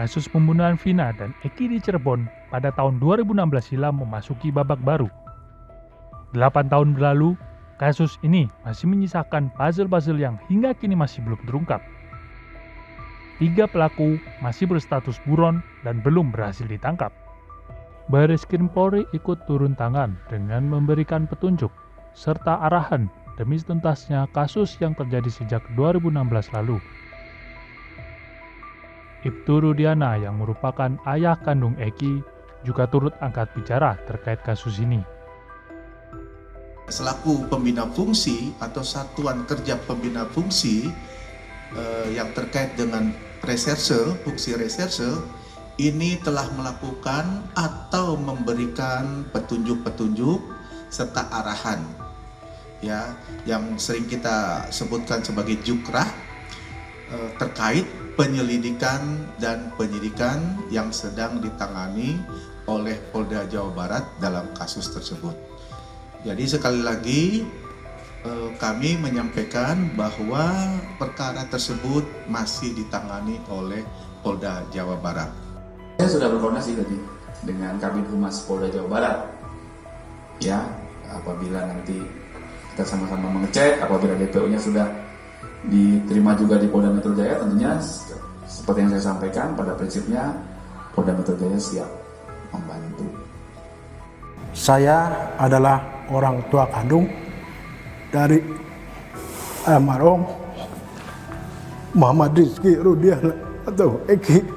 kasus pembunuhan Vina dan Eki di Cirebon pada tahun 2016 silam memasuki babak baru. 8 tahun berlalu, kasus ini masih menyisakan puzzle-puzzle yang hingga kini masih belum terungkap. 3 pelaku masih berstatus buron dan belum berhasil ditangkap. Bareskrim Polri ikut turun tangan dengan memberikan petunjuk serta arahan demi tuntasnya kasus yang terjadi sejak 2016 lalu. Ibtu Rudiana yang merupakan ayah kandung Eki juga turut angkat bicara terkait kasus ini. Selaku pembina fungsi atau satuan kerja pembina fungsi yang terkait dengan reserse, fungsi reserse, ini telah melakukan atau memberikan petunjuk-petunjuk serta arahan, ya, yang sering kita sebutkan sebagai jukrah terkait penyelidikan dan penyidikan yang sedang ditangani oleh Polda Jawa Barat dalam kasus tersebut. Jadi sekali lagi kami menyampaikan bahwa perkara tersebut masih ditangani oleh Polda Jawa Barat. Saya sudah berkoordinasi tadi dengan Kabid Humas Polda Jawa Barat. Ya, apabila nanti kita sama-sama mengecek, apabila DPO-nya sudah diterima juga di Polda Metro Jaya, tentunya seperti yang saya sampaikan, pada prinsipnya Polda Metro Jaya siap membantu. Saya adalah orang tua kandung dari almarhum Muhammad Rizky Rudiana atau Eki.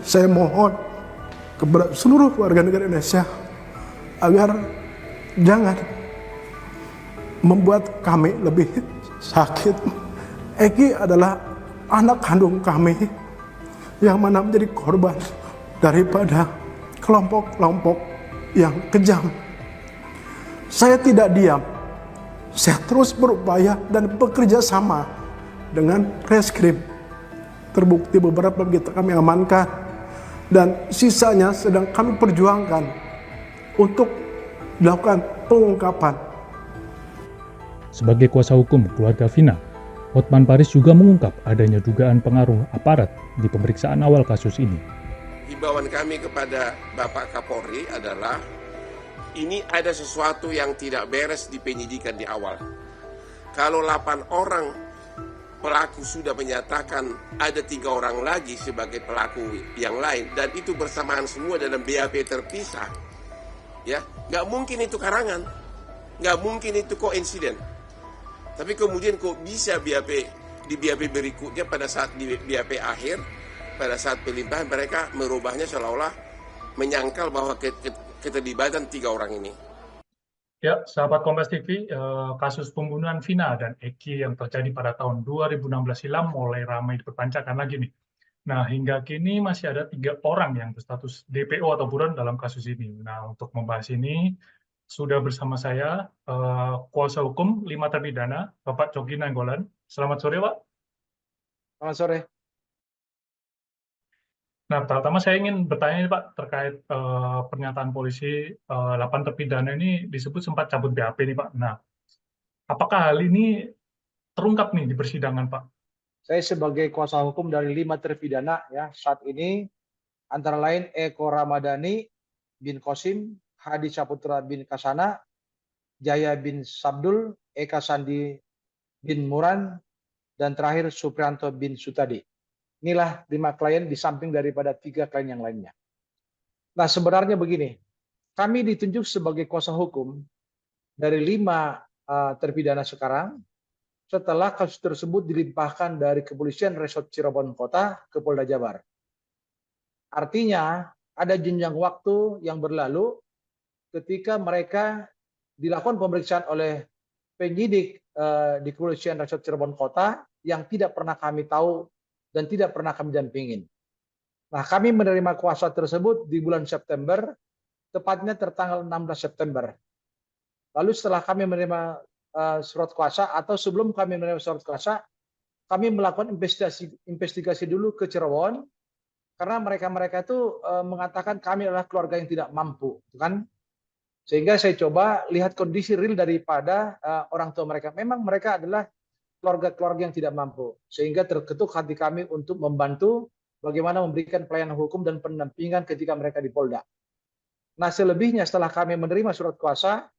Saya mohon kepada seluruh warga negara Indonesia agar jangan membuat kami lebih sakit. Eki adalah anak kandung kami yang mana menjadi korban daripada kelompok-kelompok yang kejam. Saya tidak diam. Saya terus berupaya dan bekerja sama dengan reskrim. Terbukti beberapa kita kami amankan dan sisanya sedang kami perjuangkan untuk dilakukan pengungkapan. Sebagai kuasa hukum keluarga Vina, Hotman Paris juga mengungkap adanya dugaan pengaruh aparat di pemeriksaan awal kasus ini. Himbauan kami kepada Bapak Kapolri adalah ini ada sesuatu yang tidak beres di penyidikan di awal. Kalau 8 orang pelaku sudah menyatakan ada 3 orang lagi sebagai pelaku yang lain dan itu bersamaan semua dalam BAP terpisah, ya nggak mungkin itu karangan, nggak mungkin itu koinsiden. Tapi kemudian kok bisa di BAP berikutnya pada saat di BAP akhir, pada saat pelimpahan mereka merubahnya seolah-olah menyangkal bahwa keterlibatan 3 orang ini. Ya, sahabat Kompas TV, kasus pembunuhan Vina dan Eki yang terjadi pada tahun 2016 silam mulai ramai diperpanjangkan lagi nih. Nah, hingga kini masih ada 3 orang yang berstatus DPO atau buron dalam kasus ini. Nah, untuk membahas ini, sudah bersama saya kuasa hukum 5 terpidana, Bapak Coki Nainggolan. Selamat sore, Pak. Selamat sore. Nah, pertama saya ingin bertanya nih, Pak, terkait pernyataan polisi 8 terpidana ini disebut sempat cabut BAP nih, Pak. Nah, apakah hal ini terungkap nih di persidangan, Pak? Saya sebagai kuasa hukum dari 5 terpidana ya saat ini antara lain Eko Ramadhani bin Kosim, Hadi Saputra bin Kasana, Jaya bin Sabdul, Eka Sandi bin Muran, dan terakhir Suprianto bin Sutadi. Inilah 5 klien di samping daripada 3 klien yang lainnya. Nah, sebenarnya begini, kami ditunjuk sebagai kuasa hukum dari 5 terpidana sekarang setelah kasus tersebut dilimpahkan dari Kepolisian Resort Cirebon Kota ke Polda Jabar. Artinya, ada jenjang waktu yang berlalu ketika mereka dilakukan pemeriksaan oleh penyidik di Kepolisian Resort Cirebon Kota yang tidak pernah kami tahu dan tidak pernah kami dampingin. Nah, kami menerima kuasa tersebut di bulan September, tepatnya tertanggal 16 September. Lalu setelah kami menerima surat kuasa atau sebelum kami menerima surat kuasa, kami melakukan investigasi dulu ke Cirebon, karena mereka itu mengatakan kami adalah keluarga yang tidak mampu, kan? Sehingga saya coba lihat kondisi real daripada orang tua mereka. Memang mereka adalah keluarga-keluarga yang tidak mampu, sehingga terketuk hati kami untuk membantu bagaimana memberikan pelayanan hukum dan pendampingan ketika mereka di Polda. Nah, selebihnya setelah kami menerima surat kuasa,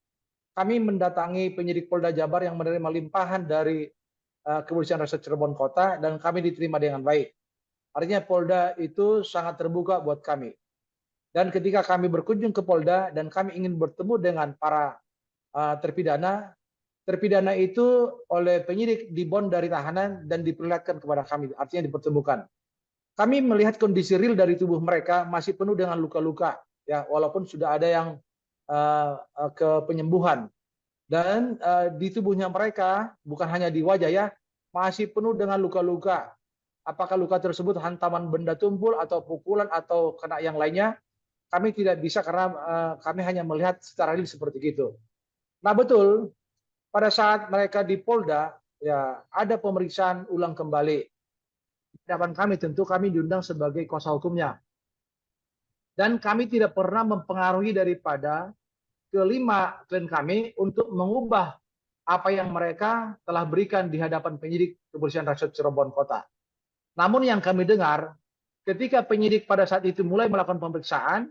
kami mendatangi penyidik Polda Jabar yang menerima limpahan dari Kepolisian Resort Cirebon Kota dan kami diterima dengan baik. Artinya Polda itu sangat terbuka buat kami. Dan ketika kami berkunjung ke Polda dan kami ingin bertemu dengan para terpidana itu oleh penyidik dibond dari tahanan dan diperlihatkan kepada kami, artinya dipertemukan. Kami melihat kondisi real dari tubuh mereka masih penuh dengan luka-luka, ya, walaupun sudah ada yang ke penyembuhan. Dan di tubuhnya mereka, bukan hanya di wajah ya, masih penuh dengan luka-luka. Apakah luka tersebut hantaman benda tumpul atau pukulan atau kena yang lainnya, kami tidak bisa karena kami hanya melihat secara real seperti itu. Nah betul, pada saat mereka di Polda, ya ada pemeriksaan ulang kembali. Di hadapan kami tentu kami diundang sebagai kuasa hukumnya. Dan kami tidak pernah mempengaruhi daripada kelima klien kami untuk mengubah apa yang mereka telah berikan di hadapan penyidik Kepolisian Resort Cirebon Kota. Namun yang kami dengar, ketika penyidik pada saat itu mulai melakukan pemeriksaan,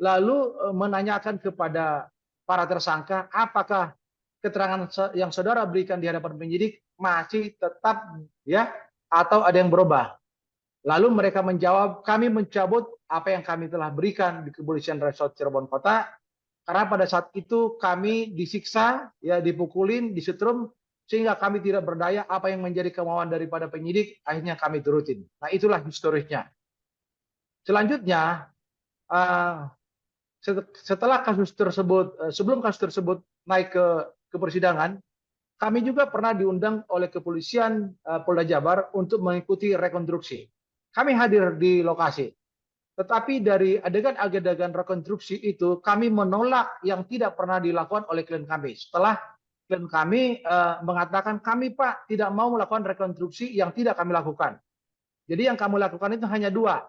lalu menanyakan kepada para tersangka, apakah keterangan yang saudara berikan di hadapan penyidik masih tetap ya atau ada yang berubah. Lalu mereka menjawab, kami mencabut apa yang kami telah berikan di Kepolisian Resort Cirebon Kota karena pada saat itu kami disiksa, ya dipukulin, disetrum sehingga kami tidak berdaya, apa yang menjadi kemauan daripada penyidik akhirnya kami turutin. Nah, itulah historisnya. Selanjutnya setelah kasus tersebut, sebelum kasus tersebut naik ke persidangan, kami juga pernah diundang oleh kepolisian Polda Jabar untuk mengikuti rekonstruksi. Kami hadir di lokasi. Tetapi dari adegan-adegan rekonstruksi itu, kami menolak yang tidak pernah dilakukan oleh klien kami. Setelah klien kami mengatakan, kami Pak tidak mau melakukan rekonstruksi yang tidak kami lakukan. Jadi yang kami lakukan itu hanya dua.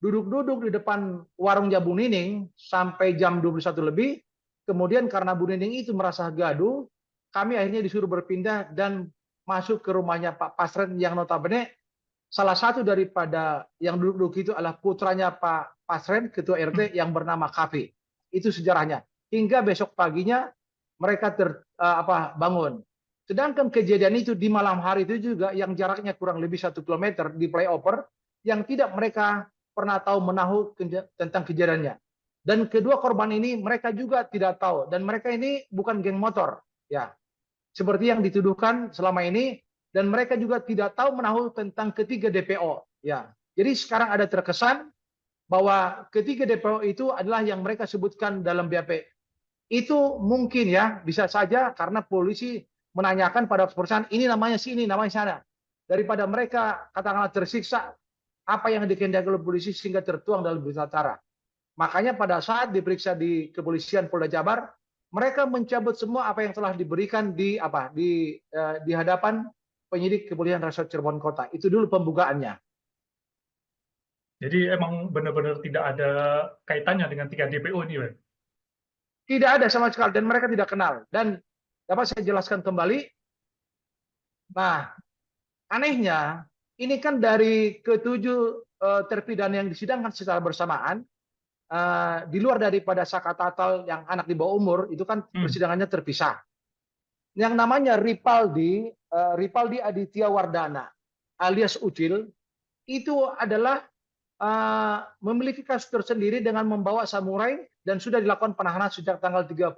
Duduk-duduk di depan warungnya Bu Nining sampai jam 21 lebih. Kemudian karena Bu Nining itu merasa gaduh, kami akhirnya disuruh berpindah dan masuk ke rumahnya Pak Pasren yang notabene salah satu daripada yang duduk-duduk itu adalah putranya Pak Pasren, ketua RT yang bernama Kavi. Itu sejarahnya. Hingga besok paginya mereka bangun. Sedangkan kejadian itu di malam hari itu juga yang jaraknya kurang lebih 1 kilometer di flyover yang tidak mereka pernah tahu menahu tentang kejadiannya. Dan kedua korban ini mereka juga tidak tahu dan mereka ini bukan geng motor, ya. Seperti yang dituduhkan selama ini. Dan mereka juga tidak tahu menahu tentang ketiga DPO. Ya, jadi sekarang ada terkesan bahwa ketiga DPO itu adalah yang mereka sebutkan dalam BAP. Itu mungkin ya, bisa saja karena polisi menanyakan pada perusahaan ini namanya sini, namanya sana. Daripada mereka katakanlah tersiksa apa yang dikehendaki oleh polisi sehingga tertuang dalam berita acara. Makanya pada saat diperiksa di Kepolisian Polda Jabar, mereka mencabut semua apa yang telah diberikan di hadapan penyidik Kepolisian Resort Cirebon Kota. Itu dulu pembukaannya. Jadi emang benar-benar tidak ada kaitannya dengan 3 DPO ini, Pak? Tidak ada sama sekali dan mereka tidak kenal. Dan dapat saya jelaskan kembali. Nah, anehnya ini kan dari ke-7 terpidana yang disidangkan secara bersamaan, di luar daripada Saka Tatal yang anak di bawah umur, itu kan persidangannya terpisah. Yang namanya Ripaldi Aditya Wardana alias Ucil itu adalah memiliki kasus tersendiri dengan membawa samurai dan sudah dilakukan penahanan sejak tanggal 30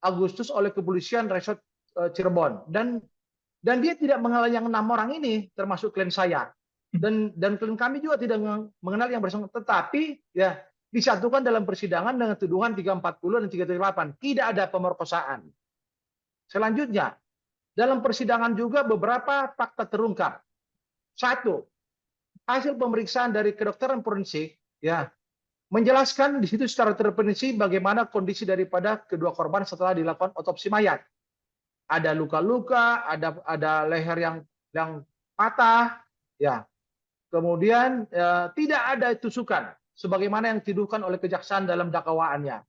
Agustus oleh Kepolisian Resort Cirebon dan dia tidak mengenal yang 6 orang ini termasuk klien saya dan klien kami juga tidak mengenal yang bersangkutan, tetapi ya disatukan dalam persidangan dengan tuduhan 340 dan 338 tidak ada pemerkosaan. Selanjutnya, dalam persidangan juga beberapa fakta terungkap. 1, hasil pemeriksaan dari kedokteran forensik ya menjelaskan di situ secara terperinci bagaimana kondisi daripada kedua korban setelah dilakukan otopsi mayat. Ada luka-luka, ada leher yang patah, ya. Kemudian tidak ada tusukan sebagaimana yang dituduhkan oleh kejaksaan dalam dakwaannya.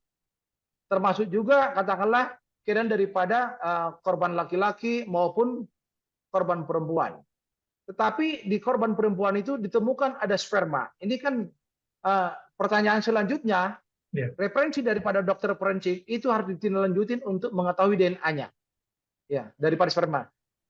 Termasuk juga katakanlah keadaan daripada korban laki-laki maupun korban perempuan. Tetapi di korban perempuan itu ditemukan ada sperma. Ini kan pertanyaan selanjutnya, referensi daripada dokter forensik itu harus ditindaklanjutin untuk mengetahui DNA-nya, ya, daripada sperma.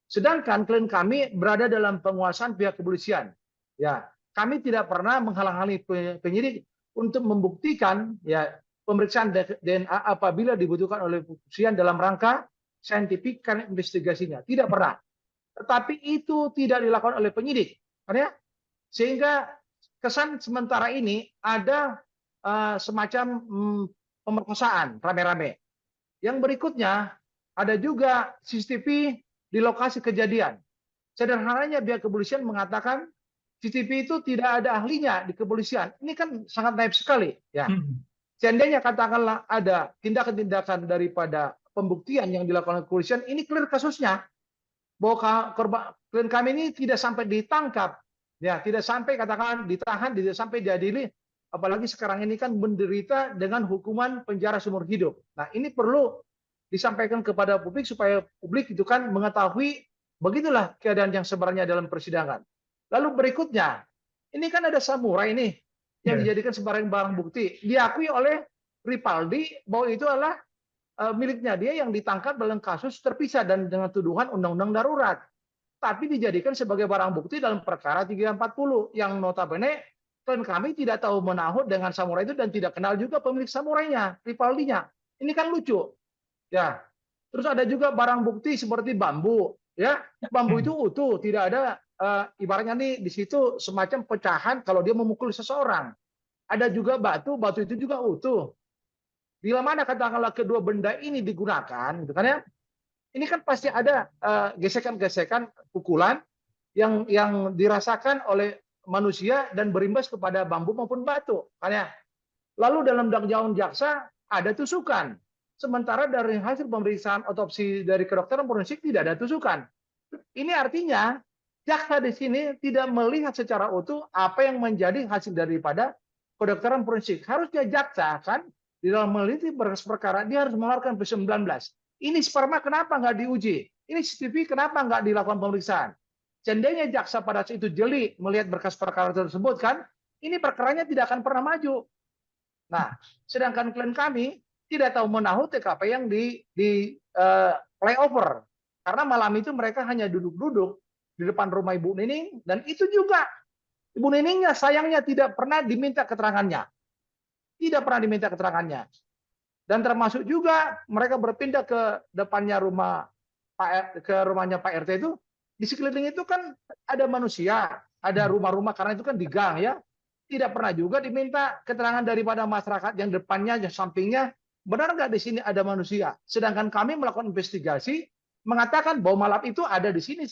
Sedangkan klien kami berada dalam penguasaan pihak kepolisian. Ya, kami tidak pernah menghalang-halangi penyidik untuk membuktikan ya pemeriksaan DNA apabila dibutuhkan oleh kepolisian dalam rangka saintifik karena investigasinya. Tidak pernah. Tetapi itu tidak dilakukan oleh penyidik. Ya? Sehingga kesan sementara ini ada semacam pemerkosaan rame-rame. Yang berikutnya ada juga CCTV di lokasi kejadian. Sederhananya pihak kepolisian mengatakan CCTV itu tidak ada ahlinya di kepolisian. Ini kan sangat naif sekali. Ya. Seandainya katakanlah ada tindakan-tindakan daripada pembuktian yang dilakukan kepolisian, ini clear kasusnya. Bahwa klien kami ini tidak sampai ditangkap, ya, tidak sampai katakan ditahan, tidak sampai diadili, apalagi sekarang ini kan menderita dengan hukuman penjara seumur hidup. Nah, ini perlu disampaikan kepada publik supaya publik itu kan mengetahui begitulah keadaan yang sebenarnya dalam persidangan. Lalu berikutnya, ini kan ada samurai ini yang dijadikan sebagai barang bukti, diakui oleh Ripaldi bahwa itu adalah miliknya dia yang ditangkap dalam kasus terpisah dan dengan tuduhan undang-undang darurat. Tapi dijadikan sebagai barang bukti dalam perkara 340 yang notabene klien kami tidak tahu menahut dengan samurai itu dan tidak kenal juga pemilik samurainya, Ripaldinya. Ini kan lucu. Ya. Terus ada juga barang bukti seperti bambu, ya. Bambu itu utuh, tidak ada ibaratnya nih di situ semacam pecahan kalau dia memukul seseorang. Ada juga batu, batu itu juga utuh. Bila mana katakanlah kedua benda ini digunakan, gitu kan ya? Ini kan pasti ada gesekan-gesekan pukulan yang dirasakan oleh manusia dan berimbas kepada bambu maupun batu, kan ya? Lalu dalam dakwaan jaksa ada tusukan. Sementara dari hasil pemeriksaan otopsi dari kedokteran forensik tidak ada tusukan. Ini artinya jaksa di sini tidak melihat secara utuh apa yang menjadi hasil daripada kedokteran forensik. Harusnya jaksa kan di dalam meneliti berkas perkara dia harus mengeluarkan P19. Ini sperma kenapa nggak diuji? Ini CCTV kenapa nggak dilakukan pemeriksaan? Seandainya jaksa pada saat itu jeli melihat berkas perkara tersebut kan, ini perkaranya tidak akan pernah maju. Nah, sedangkan klien kami tidak tahu menahu TKP yang di flyover. Karena malam itu mereka hanya duduk-duduk di depan rumah Ibu Nining, dan itu juga Ibu Niningnya sayangnya tidak pernah diminta keterangannya. Tidak pernah diminta keterangannya. Dan termasuk juga mereka berpindah ke depannya rumah rumahnya Pak RT itu, di sekeliling itu kan ada manusia, ada rumah-rumah karena itu kan di gang ya. Tidak pernah juga diminta keterangan daripada masyarakat yang depannya, yang sampingnya, benar nggak di sini ada manusia. Sedangkan kami melakukan investigasi mengatakan bahwa malam itu ada di sini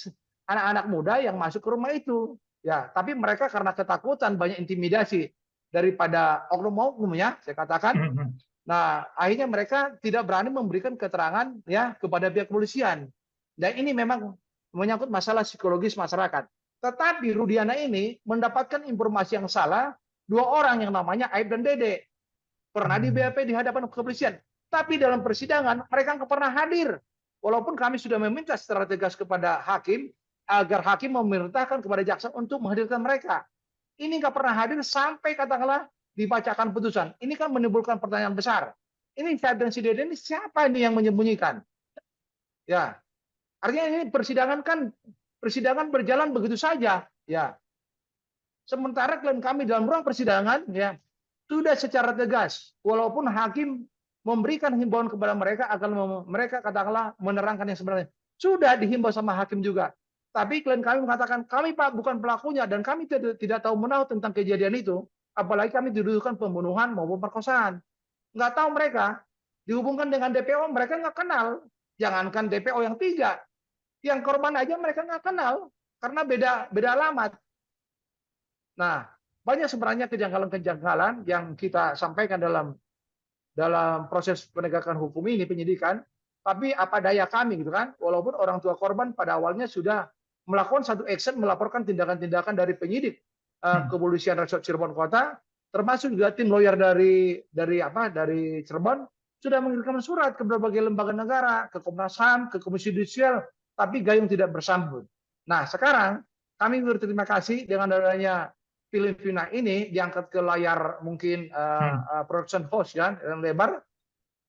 anak-anak muda yang masuk ke rumah itu. Ya, tapi mereka karena ketakutan banyak intimidasi daripada oknum-oknum ya, saya katakan. Nah, akhirnya mereka tidak berani memberikan keterangan ya kepada pihak kepolisian. Dan ini memang menyangkut masalah psikologis masyarakat. Tetapi Rudiana ini mendapatkan informasi yang salah, dua orang yang namanya Aib dan Dede. Pernah di BAP di hadapan kepolisian. Tapi dalam persidangan mereka nggak pernah hadir. Walaupun kami sudah meminta secara tegas kepada hakim, agar hakim memerintahkan kepada jaksa untuk menghadirkan mereka. Ini nggak pernah hadir sampai katakanlah dibacakan putusan. Ini kan menimbulkan pertanyaan besar. Ini Aib dan si Dede ini siapa ini yang menyembunyikan? Ya, artinya ini persidangan berjalan begitu saja. Ya, sementara klien kami dalam ruang persidangan ya sudah secara tegas, walaupun hakim memberikan himbauan kepada mereka agar mereka katakanlah menerangkan yang sebenarnya. Sudah dihimbau sama hakim juga. Tapi klien kami mengatakan, kami Pak bukan pelakunya dan kami tidak tahu menahu tentang kejadian itu. Apalagi kami dituduhkan pembunuhan maupun perkosaan. Nggak tahu mereka. Dihubungkan dengan DPO, mereka nggak kenal. Jangankan DPO yang 3. Yang korban aja mereka nggak kenal. Karena beda alamat. Nah, banyak sebenarnya kejanggalan-kejanggalan yang kita sampaikan dalam proses penegakan hukum ini, penyidikan. Tapi apa daya kami gitu kan, walaupun orang tua korban pada awalnya sudah melakukan satu action melaporkan tindakan-tindakan dari penyidik kepolisian Resort Cirebon Kota, termasuk juga tim lawyer dari Cirebon sudah mengirimkan surat ke berbagai lembaga negara, ke Komnas HAM, ke Komisi Yudisial, tapi gayung tidak bersambut. Nah, sekarang kami berterima kasih dengan adanya film Vina ini diangkat ke layar mungkin production house kan, yang lebar.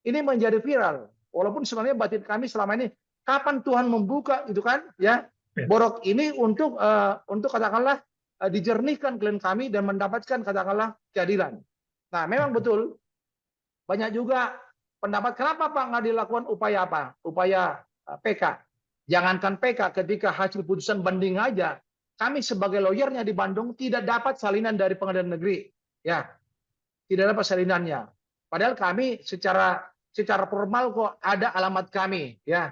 Ini menjadi viral. Walaupun sebenarnya batin kami selama ini, kapan Tuhan membuka gitu kan, ya borok ini untuk katakanlah dijernihkan klien kami dan mendapatkan katakanlah keadilan. Nah, memang betul banyak juga pendapat kenapa Pak nggak dilakukan upaya apa? Upaya PK. Jangankan PK, ketika hasil putusan banding aja, kami sebagai lawyernya di Bandung tidak dapat salinan dari pengadilan negeri, ya, tidak dapat salinannya. Padahal kami secara formal kok ada alamat kami, ya,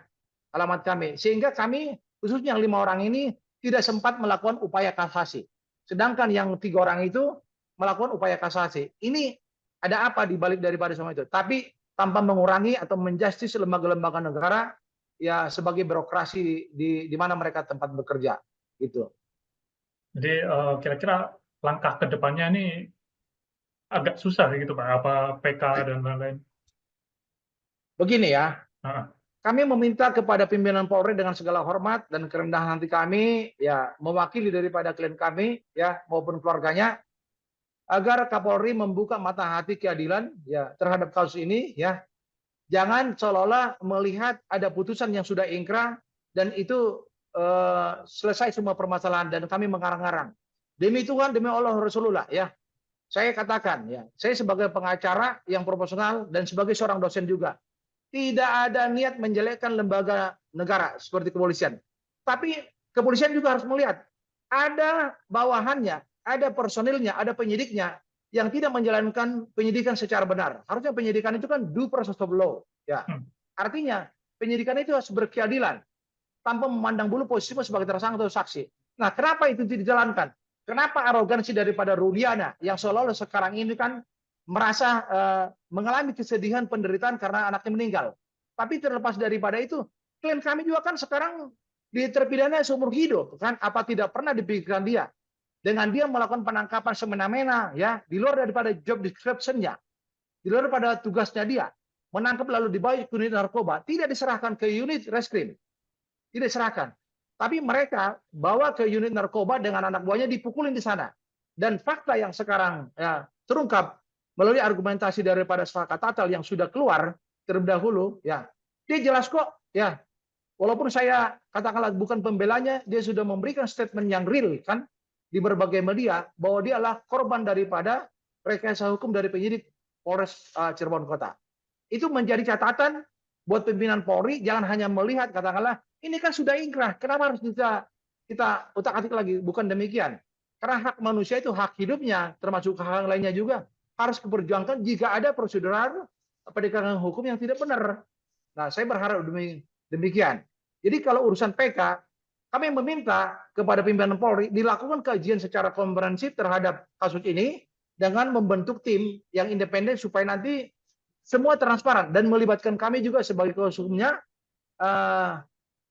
alamat kami. Sehingga kami khususnya yang 5 orang ini tidak sempat melakukan upaya kasasi. Sedangkan yang 3 orang itu melakukan upaya kasasi. Ini ada apa di balik daripada semua itu? Tapi tanpa mengurangi atau menjustis lembaga-lembaga negara ya sebagai birokrasi di mana mereka tempat bekerja gitu. Jadi kira-kira langkah ke depannya ini agak susah gitu Pak, apa PK dan lain-lain. Begini ya, kami meminta kepada pimpinan Polri dengan segala hormat dan kerendahan hati kami, ya mewakili daripada klien kami, ya maupun keluarganya, agar Kapolri membuka mata hati keadilan, ya terhadap kasus ini, ya jangan seolah-olah melihat ada putusan yang sudah ingkrah dan itu selesai semua permasalahan dan kami mengarang-arang. Demi Tuhan, demi Allah Rasulullah, ya saya katakan, ya saya sebagai pengacara yang profesional dan sebagai seorang dosen juga. Tidak ada niat menjelekkan lembaga negara seperti kepolisian. Tapi kepolisian juga harus melihat ada bawahannya, ada personilnya, ada penyidiknya yang tidak menjalankan penyidikan secara benar. Harusnya penyidikan itu kan due process of law, ya. Artinya penyidikan itu harus berkeadilan tanpa memandang bulu posisimu sebagai tersangka atau saksi. Nah, kenapa itu tidak dijalankan? Kenapa arogansi daripada Rudiana yang seolah-olah sekarang ini kan merasa mengalami kesedihan penderitaan karena anaknya meninggal. Tapi terlepas daripada itu, klien kami juga kan sekarang terpidana seumur hidup, kan? Apa tidak pernah dipikirkan dia dengan dia melakukan penangkapan semena-mena, ya di luar daripada job description-nya, di luar daripada tugasnya dia menangkap lalu dibawa ke unit narkoba, tidak diserahkan ke unit reskrim, tidak diserahkan. Tapi mereka bawa ke unit narkoba dengan anak buahnya dipukulin di sana. Dan fakta yang sekarang ya terungkap melalui argumentasi daripada Sepakat Tatal yang sudah keluar terlebih dahulu, ya dia jelas kok, ya walaupun saya katakanlah bukan pembelanya, dia sudah memberikan statement yang real kan di berbagai media bahwa dia adalah korban daripada rekayasa hukum dari penyidik Polres Cirebon Kota. Itu menjadi catatan buat pimpinan Polri, jangan hanya melihat katakanlah ini kan sudah ingkrah, kenapa harus kita utak-atik lagi? Bukan demikian. Karena hak manusia itu hak hidupnya, termasuk hak lainnya juga harus diperjuangkan jika ada prosedural penegakan hukum yang tidak benar. Nah, saya berharap demikian. Jadi kalau urusan PK, kami meminta kepada pimpinan Polri dilakukan kajian secara komprehensif terhadap kasus ini dengan membentuk tim yang independen supaya nanti semua transparan dan melibatkan kami juga sebagai kuasa hukumnya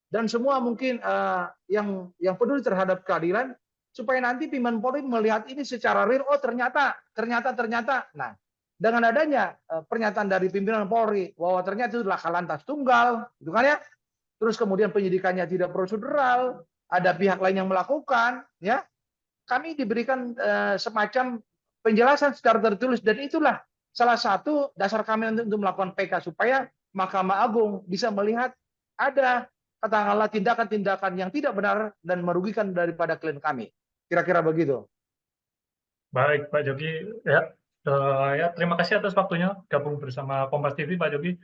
dan semua mungkin yang peduli terhadap keadilan supaya nanti pimpinan Polri melihat ini secara real. Oh ternyata. Nah, dengan adanya pernyataan dari pimpinan Polri bahwa ternyata itu laka lantas tunggal, gitu kan ya. Terus kemudian penyidikannya tidak prosedural, ada pihak lain yang melakukan, ya. Kami diberikan semacam penjelasan secara tertulis dan itulah salah satu dasar kami untuk melakukan PK supaya Mahkamah Agung bisa melihat ada katakanlah tindakan-tindakan yang tidak benar dan merugikan daripada klien kami. Kira-kira begitu. Baik, Pak Jogi. Ya, terima kasih atas waktunya gabung bersama Kompas TV, Pak Jogi.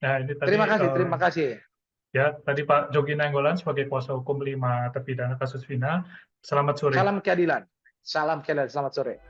Nah, ini tadi, terima kasih. Ya, tadi Pak Jogi Nainggolan sebagai kuasa hukum 5 terpidana kasus Vina. Selamat sore. Salam keadilan. Selamat sore.